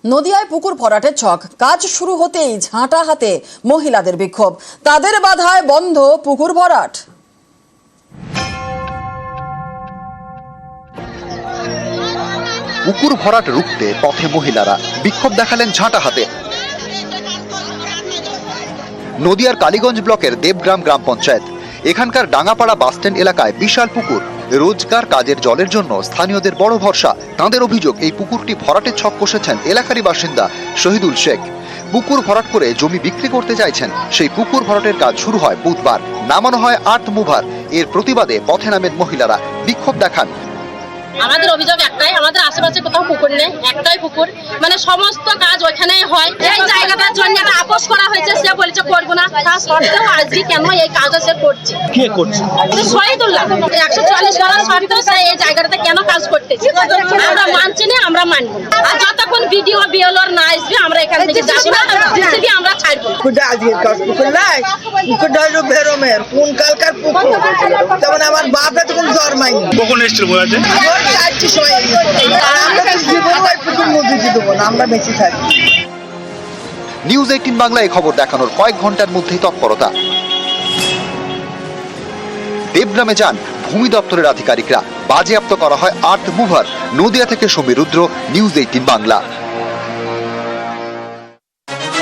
নদিয়ায় পুকুর ভরাটের ছক, কাজ শুরু হতেই ঝাঁটা হাতে মহিলাদের বিক্ষোভ, তাদের বাধায় বন্ধ পুকুর ভরাট। পুকুর ভরাট রুখতে পথে মহিলারা বিক্ষোভ দেখালেন ঝাঁটা হাতে। নদিয়ার কালীগঞ্জ ব্লকের দেবগ্রাম গ্রাম পঞ্চায়েত, এখানকার ডাঙ্গাপাড়া বাসস্ট্যান্ড এলাকায় বিশাল পুকুর, রোজগার কাজের জলের জন্য স্থানীয়দের বড় ভরসা। তাঁদের অভিযোগ, এই পুকুরটি ভরাটের ছক কষেছেন এলাকারই বাসিন্দা শহীদুল শেখ। পুকুর ভরাট করে জমি বিক্রি করতে চাইছেন। সেই পুকুর ভরাটের কাজ শুরু হয় বুধবার, নামানো হয় আর্থ মুভার। এর প্রতিবাদে পথে নামেন মহিলারা, বিক্ষোভ দেখান। আমাদের অভিযোগ একটাই, আমাদের আশেপাশে কোথাও পুকুর নেই, একটাই পুকুর, মানে সমস্ত কাজ ওইখানেই হয়। এই জায়গাটার জন্য একটা আপোষ করা হয়েছে, সে বলেছে করবো না, তা সত্ত্বেও আজকে কেন এই কাজটা সে করছে? কে করছে? শহীদুল্লাহ 140 করার সত্ত্বেও সে এই জায়গাটাতে কেন কাজ করতেছে? আমরা মানছি না, আমরা মানবো না। আর যতক্ষণ ভিডিও বিএলআর না আসবে আমরা এখান থেকে যাবো না, জেসিবি আমরা ছাড়বো না। পুকুরটা আজকের কাজ, পুকুর নাই, পুকুরটা হলো বেরোমের, কোন কালকার পুকুর, তখন আমার বাপে তখন জন্মায়নি। কখন এসেছিল বলা যায়? নিউজ 18 বাংলায় খবর দেখানোর কয়েক ঘন্টার মধ্যেই তৎপরতা। দেবগ্রামে যান ভূমি দপ্তরের আধিকারিকরা, বাজেয়াপ্ত করা হয় আর্থ মুভার। নদিয়া থেকে সমীর রুদ্র, নিউজ 18 বাংলা।